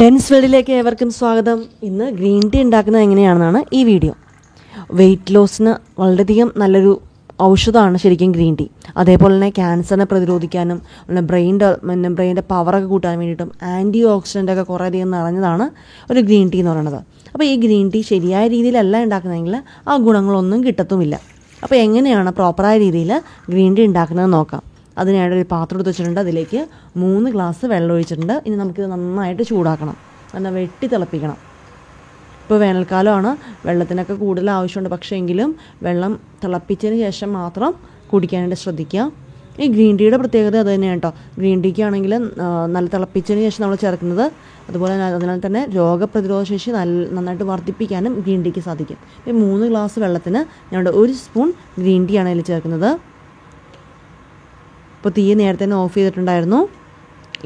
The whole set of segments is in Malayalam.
ഡെൻസ് വേൾഡിലേക്ക് ഏവർക്കും സ്വാഗതം. ഇന്ന് ഗ്രീൻ ടീ ഉണ്ടാക്കുന്നത് എങ്ങനെയാണെന്നാണ് ഈ വീഡിയോ. വെയിറ്റ് ലോസിന് വളരെയധികം നല്ലൊരു ഔഷധമാണ് ശരിക്കും ഗ്രീൻ ടീ. അതേപോലെ തന്നെ ക്യാൻസറിനെ പ്രതിരോധിക്കാനും ബ്രെയിൻ്റെ പവറൊക്കെ കൂട്ടാൻ വേണ്ടിയിട്ടും ആൻറ്റി ഓക്സിഡൻ്റൊക്കെ കുറേയധികം നിറഞ്ഞതാണ് ഒരു ഗ്രീൻ ടീ എന്ന് പറയുന്നത്. അപ്പോൾ ഈ ഗ്രീൻ ടീ ശരിയായ രീതിയിലല്ല ഉണ്ടാക്കുന്നതെങ്കിൽ ആ ഗുണങ്ങളൊന്നും കിട്ടത്തുമില്ല. അപ്പോൾ എങ്ങനെയാണ് പ്രോപ്പറായ രീതിയിൽ ഗ്രീൻ ടീ ഉണ്ടാക്കുന്നത് നോക്കാം. അതിനായിട്ട് ഒരു പാത്രം എടുത്ത് വെച്ചിട്ടുണ്ട്. അതിലേക്ക് 3 ഗ്ലാസ് വെള്ളം ഒഴിച്ചിട്ടുണ്ട്. ഇനി നമുക്കിത് നന്നായിട്ട് ചൂടാക്കണം, എന്നാൽ വെട്ടി തിളപ്പിക്കണം. ഇപ്പോൾ വേനൽക്കാലമാണ്, വെള്ളത്തിനൊക്കെ കൂടുതൽ ആവശ്യമുണ്ട്. പക്ഷേ എങ്കിലും വെള്ളം തിളപ്പിച്ചതിന് ശേഷം മാത്രം കുടിക്കാനായിട്ട് ശ്രദ്ധിക്കുക. ഈ ഗ്രീൻ ടീയുടെ പ്രത്യേകത അത് തന്നെയാണ് കേട്ടോ. ഗ്രീൻ ടീക്ക് ആണെങ്കിൽ നല്ല തിളപ്പിച്ചതിന് ശേഷം നമ്മൾ ചേർക്കുന്നത്. അതുപോലെ അതിനാൽ തന്നെ രോഗപ്രതിരോധ ശേഷി നന്നായിട്ട് വർദ്ധിപ്പിക്കാനും ഗ്രീൻ ടീക്ക് സാധിക്കും. ഈ 3 ഗ്ലാസ് വെള്ളത്തിന് ഞങ്ങളുടെ 1 സ്പൂൺ ഗ്രീൻ ടീ ആണ് അതിൽ ചേർക്കുന്നത്. ഇപ്പോൾ തീ നേരത്തെ തന്നെ ഓഫ് ചെയ്തിട്ടുണ്ടായിരുന്നു.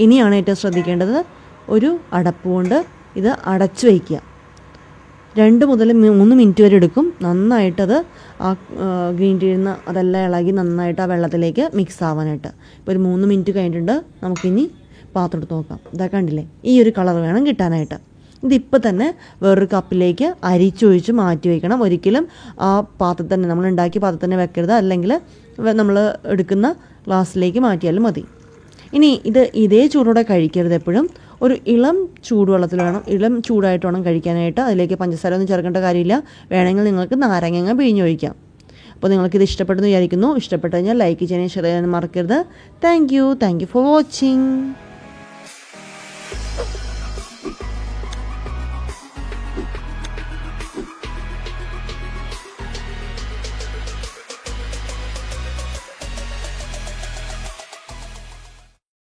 ഇനിയാണ് ഏറ്റവും ശ്രദ്ധിക്കേണ്ടത്, ഒരു അടപ്പ് കൊണ്ട് ഇത് അടച്ചു വയ്ക്കുക. 2 മുതൽ 3 മിനിറ്റ് വരെ എടുക്കും നന്നായിട്ടത് ആ ഗ്രീൻ ടീയിൽ നിന്ന് അതെല്ലാം ഇളകി നന്നായിട്ട് ആ വെള്ളത്തിലേക്ക് മിക്സ് ആവാനായിട്ട്. ഇപ്പോൾ ഒരു 3 മിനിറ്റ് കഴിഞ്ഞിട്ടുണ്ട്. നമുക്കിനി പാത്രം എടുത്ത് നോക്കാം. ഇതാ കണ്ടില്ലേ, ഈ ഒരു കളർ വേണം കിട്ടാനായിട്ട്. ഇതിപ്പോൾ തന്നെ വേറൊരു കപ്പിലേക്ക് അരിച്ചൊഴിച്ച് മാറ്റി വയ്ക്കണം. ഒരിക്കലും ആ പാത്രത്തിൽ തന്നെ, നമ്മൾ ഉണ്ടാക്കിയ പാത്രത്തിൽ തന്നെ വെക്കരുത്. അല്ലെങ്കിൽ നമ്മൾ എടുക്കുന്ന ഗ്ലാസ്സിലേക്ക് മാറ്റിയാലും മതി. ഇനി ഇതേ ചൂടോടെ കഴിക്കരുത്. എപ്പോഴും ഒരു ഇളം ചൂടുവെള്ളത്തിൽ വേണം, ഇളം ചൂടായിട്ട് വേണം കഴിക്കാനായിട്ട്. അതിലേക്ക് പഞ്ചസാര ഒന്നും ചേർക്കേണ്ട കാര്യമില്ല. വേണമെങ്കിൽ നിങ്ങൾക്ക് നാരങ്ങ പിഴിഞ്ഞൊഴിക്കാം. അപ്പോൾ നിങ്ങൾക്കിത് ഇഷ്ടപ്പെട്ടെന്ന് വിചാരിക്കുന്നു. ഇഷ്ടപ്പെട്ടു കഴിഞ്ഞാൽ ലൈക്ക് ചെയ്യാനും ഷെയർ ചെയ്യാനും മറക്കരുത്. Thank you for watching.